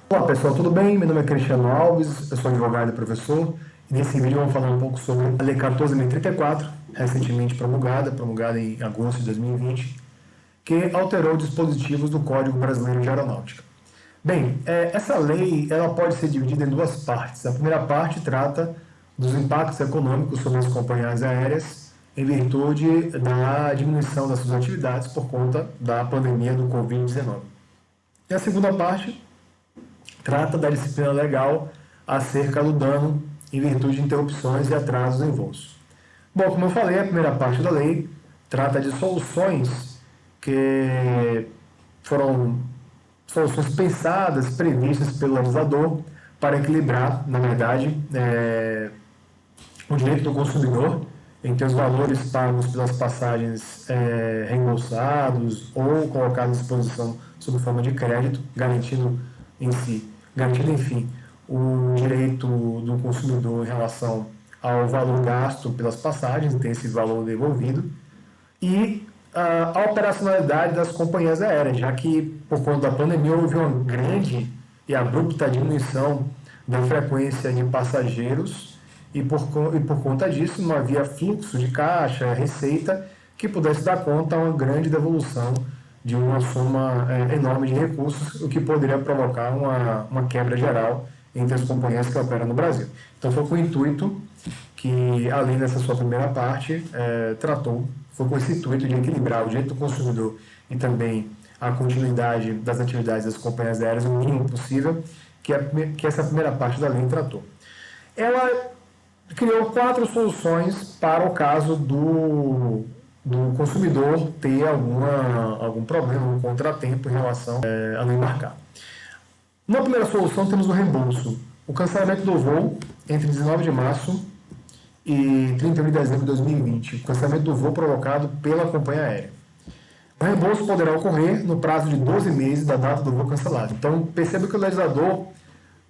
Olá pessoal, tudo bem? Meu nome é Cristiano Alves, eu sou advogado e professor. E nesse vídeo vamos falar um pouco sobre a Lei 14.034, recentemente promulgada em agosto de 2020, que alterou dispositivos do Código Brasileiro de Aeronáutica. Bem, essa lei ela pode ser dividida em duas partes. A primeira parte trata dos impactos econômicos sobre as companhias aéreas em virtude da diminuição das suas atividades por conta da pandemia do Covid-19. E a segunda parte trata da disciplina legal acerca do dano em virtude de interrupções e atrasos em voos. Bom, como eu falei, a primeira parte da lei trata de soluções que foram soluções pensadas, previstas pelo legislador para equilibrar, na verdade, o direito do consumidor em ter os valores pagos pelas passagens reembolsados ou colocados à disposição sob forma de crédito, garantindo, enfim, o direito do consumidor em relação ao valor gasto pelas passagens, ter esse valor devolvido, e a operacionalidade das companhias aéreas, já que por conta da pandemia houve uma grande e abrupta diminuição da frequência de passageiros e por conta disso não havia fluxo de caixa, receita que pudesse dar conta a uma grande devolução de uma soma enorme de recursos, o que poderia provocar uma quebra geral entre as companhias que operam no Brasil. Então foi com o intuito que, além dessa sua primeira parte, foi com esse intuito de equilibrar o direito do consumidor e também a continuidade das atividades das companhias aéreas o mínimo possível, que essa primeira parte da lei tratou. Ela criou 4 soluções para o caso do consumidor ter algum problema, algum contratempo em relação a não embarcar. Na primeira solução temos o reembolso, o cancelamento do voo entre 19 de março e 31 de dezembro de 2020, o cancelamento do voo provocado pela companhia aérea. O reembolso poderá ocorrer no prazo de 12 meses da data do voo cancelado. Então, perceba que o legislador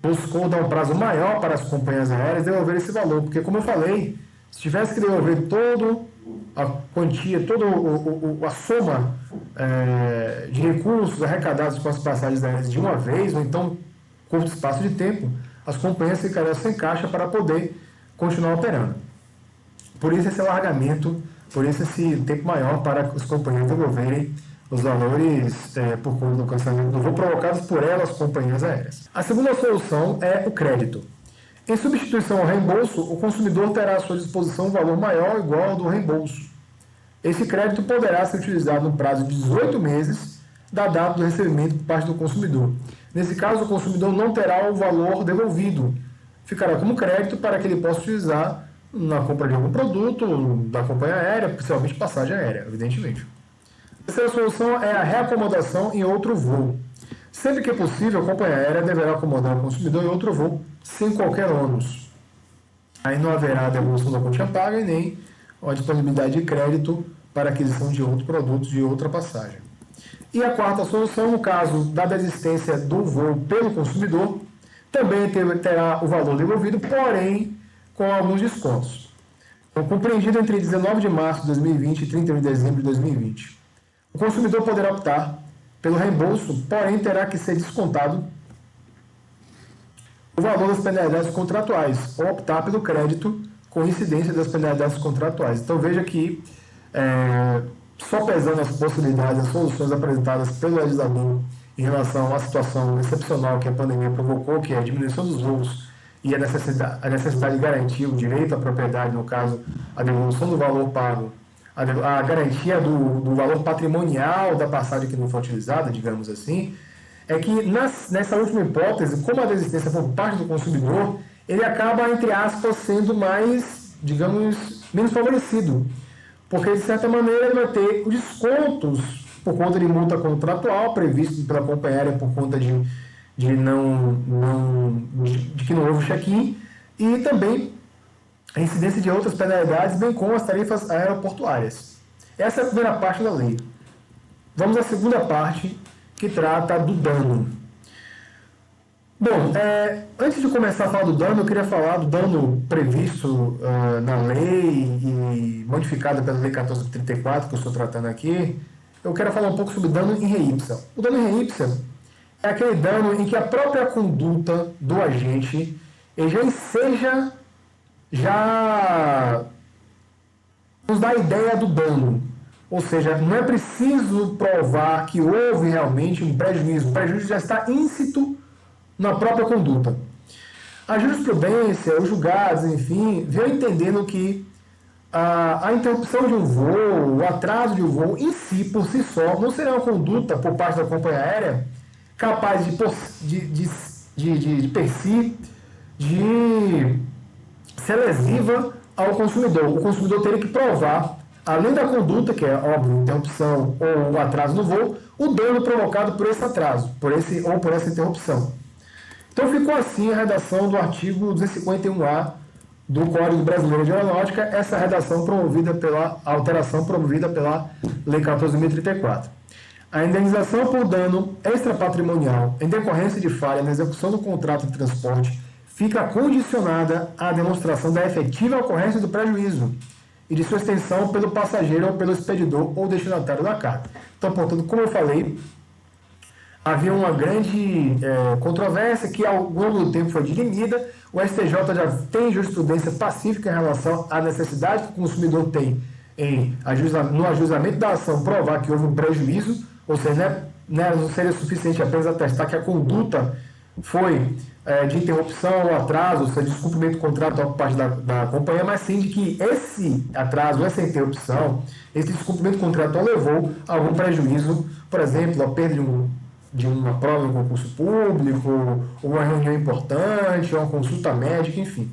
buscou dar um prazo maior para as companhias aéreas devolver esse valor, porque, como eu falei, se tivesse que devolver toda a quantia, toda a soma de recursos arrecadados com as passagens aéreas de uma vez, ou então curto espaço de tempo, as companhias ficariam sem caixa para poder continuar operando. Por isso esse alargamento, por isso esse tempo maior para as companhias devolverem os valores por conta do cancelamento do voo provocados por elas, companhias aéreas. A segunda solução é o crédito. Em substituição ao reembolso, o consumidor terá à sua disposição um valor maior ou igual ao do reembolso. Esse crédito poderá ser utilizado no prazo de 18 meses da data do recebimento por parte do consumidor. Nesse caso, o consumidor não terá o valor devolvido. Ficará como crédito para que ele possa utilizar na compra de algum produto da companhia aérea, principalmente passagem aérea, evidentemente. A terceira solução é a reacomodação em outro voo. Sempre que possível, a companhia aérea deverá acomodar o consumidor em outro voo, sem qualquer ônus. Aí não haverá devolução da quantia paga e nem a disponibilidade de crédito para aquisição de outros produtos de outra passagem. E a quarta solução, no caso da desistência do voo pelo consumidor, também terá o valor devolvido, porém com alguns descontos. Compreendido entre 19 de março de 2020 e 31 de dezembro de 2020. O consumidor poderá optar pelo reembolso, porém terá que ser descontado o valor das penalidades contratuais, ou optar pelo crédito com incidência das penalidades contratuais. Então veja que, só pesando as possibilidades, as soluções apresentadas pelo legislador em relação à situação excepcional que a pandemia provocou, que é a diminuição dos voos e a necessidade de garantir o direito à propriedade, no caso, a devolução do valor pago, a garantia do valor patrimonial da passagem que não foi utilizada, digamos assim, é que nessa última hipótese, como a desistência por parte do consumidor, ele acaba, entre aspas, sendo mais, digamos, menos favorecido. Porque, de certa maneira, ele vai ter os descontos por conta de multa contratual previsto pela companhia aérea por conta de que não houve check-in, e também a incidência de outras penalidades, bem como as tarifas aeroportuárias. Essa é a primeira parte da lei. Vamos à segunda parte, que trata do dano. Bom, antes de começar a falar do dano, eu queria falar do dano previsto na lei e modificado pela Lei 14.034, que eu estou tratando aqui. Eu quero falar um pouco sobre dano em re ipsa. O dano em re ipsa é aquele dano em que a própria conduta do agente ele já enseja, já nos dá a ideia do dano. Ou seja, não é preciso provar que houve realmente um prejuízo. O prejuízo já está íncito na própria conduta. A jurisprudência, os julgados, enfim, veio entendendo que a interrupção de um voo, o atraso de um voo em si, por si só, não será uma conduta por parte da companhia aérea capaz de per si, de ser lesiva ao consumidor. O consumidor teria que provar, além da conduta, que é óbvio, interrupção ou o atraso no voo, o dano provocado por esse atraso, por essa interrupção. Então ficou assim a redação do artigo 251A do Código Brasileiro de Aeronáutica, essa redação promovida pela alteração promovida pela Lei 14.034. A indenização por dano extrapatrimonial em decorrência de falha na execução do contrato de transporte fica condicionada à demonstração da efetiva ocorrência do prejuízo e de sua extensão pelo passageiro ou pelo expedidor ou destinatário da carga. Então, portanto, como eu falei, havia uma grande controvérsia que ao longo do tempo foi dirimida. O STJ já tem jurisprudência pacífica em relação à necessidade que o consumidor tem no ajuizamento da ação provar que houve um prejuízo, ou seja, não seria suficiente apenas atestar que a conduta foi de interrupção ou atraso, ou seja, descumprimento do contrato por parte da companhia, mas sim de que esse atraso, essa interrupção, esse descumprimento contratual levou a algum prejuízo, por exemplo, a perda de uma prova em um concurso público, ou uma reunião importante, ou uma consulta médica, enfim.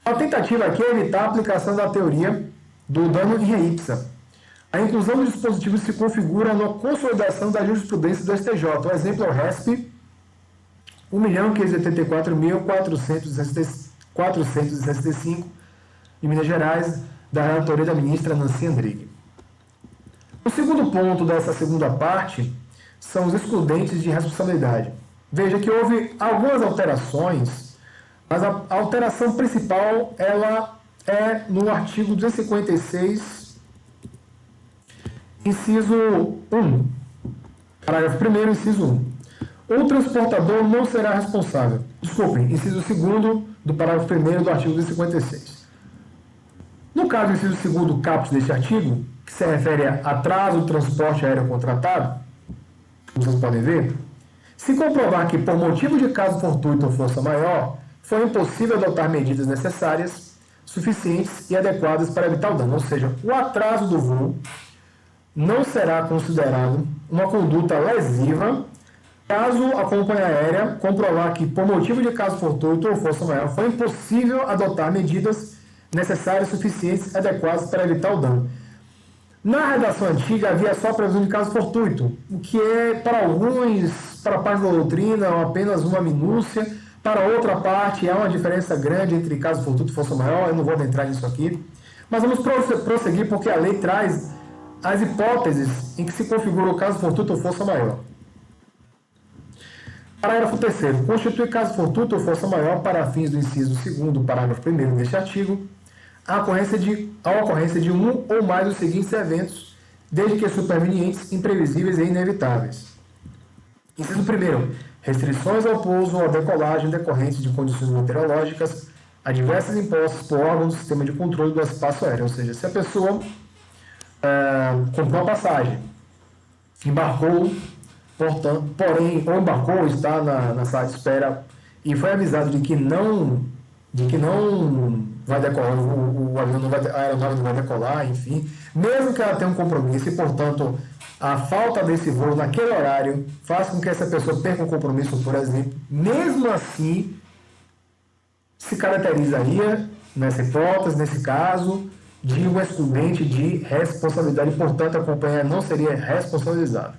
A tentativa aqui é evitar a aplicação da teoria do dano em re ipsa. A inclusão dos dispositivos se configura na consolidação da jurisprudência do STJ. O exemplo é o RESP 1.584.465 de Minas Gerais, da relatoria da ministra Nancy Andrighi. O segundo ponto dessa segunda parte são os excludentes de responsabilidade. Veja que houve algumas alterações, mas a alteração principal ela é no artigo 256, inciso 1, parágrafo 1º, inciso 1. O transportador não será responsável. Desculpem, inciso 2º do parágrafo 1º do artigo 256. No caso do inciso 2º caput deste artigo, que se refere a atraso do transporte aéreo contratado, como vocês podem ver, se comprovar que, por motivo de caso fortuito ou força maior, foi impossível adotar medidas necessárias, suficientes e adequadas para evitar o dano. Ou seja, o atraso do voo não será considerado uma conduta lesiva caso a companhia aérea comprovar que, por motivo de caso fortuito ou força maior, foi impossível adotar medidas necessárias, suficientes e adequadas para evitar o dano. Na redação antiga havia só a previsão de caso fortuito, o que é, para alguns, para a parte da doutrina, apenas uma minúcia. Para outra parte, há uma diferença grande entre caso fortuito e força maior, eu não vou adentrar nisso aqui. Mas vamos prosseguir porque a lei traz as hipóteses em que se configura o caso fortuito ou força maior. Parágrafo 3º. Constitui caso fortuito ou força maior para fins do inciso 2º do parágrafo 1º deste artigo a ocorrência de um ou mais dos seguintes eventos, desde que supervenientes, imprevisíveis e inevitáveis. Inciso 1º. Restrições ao pouso ou à decolagem decorrentes de condições meteorológicas adversas impostas por órgão do sistema de controle do espaço aéreo. Ou seja, se a pessoa comprou uma passagem, embarcou, porém, ou embarcou, está na sala de espera e foi avisado de que não vai decolar, o avião não vai, a aeronave não vai decolar, enfim, mesmo que ela tenha um compromisso e, portanto, a falta desse voo naquele horário faz com que essa pessoa perca um compromisso, por exemplo, mesmo assim, se caracterizaria, nessa hipótese, nesse caso, de um excludente de responsabilidade, portanto, a companhia não seria responsabilizada.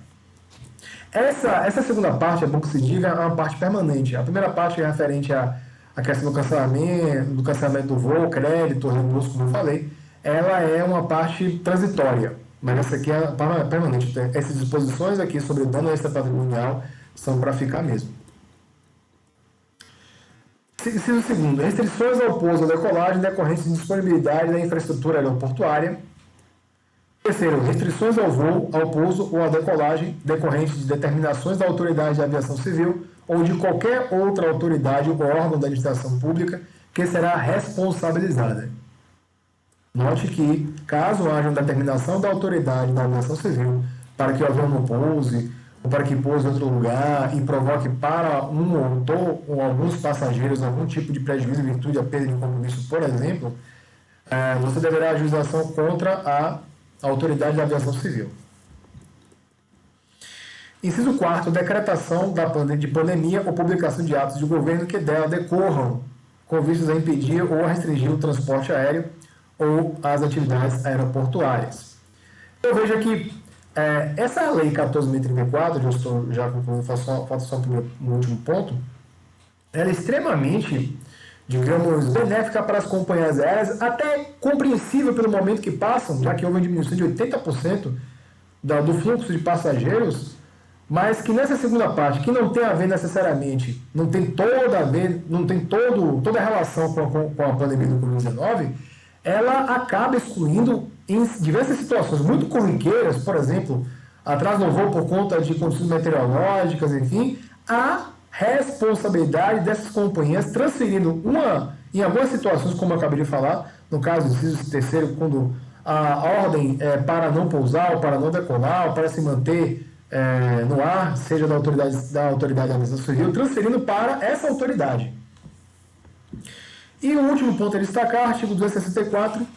Essa segunda parte, é bom que se diga, é uma parte permanente. A primeira parte é referente à questão do cancelamento do voo, crédito, reembolso, como eu falei. Ela é uma parte transitória, mas essa aqui é permanente. Essas disposições aqui sobre o dano extrapatrimonial são para ficar mesmo. Inciso 2º. Restrições ao pouso ou decolagem decorrentes de disponibilidade da infraestrutura aeroportuária. Terceiro, restrições ao voo, ao pouso ou à decolagem decorrentes de determinações da autoridade de aviação civil ou de qualquer outra autoridade ou órgão da administração pública que será responsabilizada. Note que, caso haja uma determinação da autoridade da aviação civil para que o avião não pouse, ou para que pouse em outro lugar e provoque para um ou alguns passageiros algum tipo de prejuízo em virtude da perda de compromisso, por exemplo, você deverá ajuização contra a autoridade da aviação civil. Inciso 4º, decretação de pandemia ou publicação de atos de governo que dela decorram com vistas a impedir ou a restringir o transporte aéreo ou as atividades aeroportuárias. Eu vejo aqui, essa lei 14.034, eu estou já concluindo, falta só um último ponto, ela é extremamente, digamos, benéfica para as companhias aéreas, até compreensível pelo momento que passam, já que houve uma diminuição de 80% do fluxo de passageiros, mas que nessa segunda parte, que não tem a ver necessariamente, não tem toda a relação com a pandemia do Covid-19, ela acaba excluindo em diversas situações muito corriqueiras, por exemplo, atraso no voo por conta de condições meteorológicas, enfim, a responsabilidade dessas companhias, transferindo em algumas situações, como eu acabei de falar, no caso do inciso terceiro, quando a ordem é para não pousar, ou para não decolar, ou para se manter no ar, seja da autoridade da aviação civil, transferindo para essa autoridade. E o último ponto a destacar, artigo 264,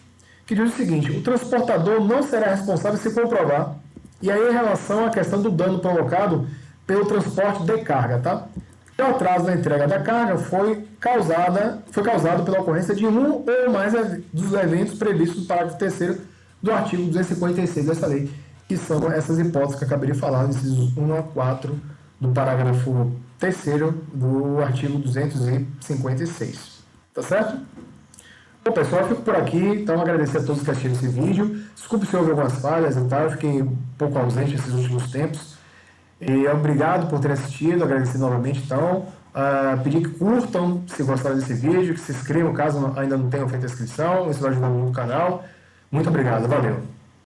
que diz o seguinte: o transportador não será responsável se comprovar, e aí em relação à questão do dano provocado pelo transporte de carga, tá? O atraso na entrega da carga foi causado pela ocorrência de um ou mais dos eventos previstos no parágrafo 3º do artigo 256 dessa lei, que são essas hipóteses que eu acabei de falar, incisos 1 a 4 do parágrafo 3º do artigo 256. Tá certo? Bom, pessoal, eu fico por aqui. Então, agradecer a todos que assistiram esse vídeo. Desculpe se houve algumas falhas e tal, eu fiquei um pouco ausente nesses últimos tempos. E obrigado por terem assistido, agradecer novamente. Então, pedir que curtam se gostaram desse vídeo, que se inscrevam caso ainda não tenham feito a inscrição, isso vai ajudar muito o canal. Muito obrigado, valeu!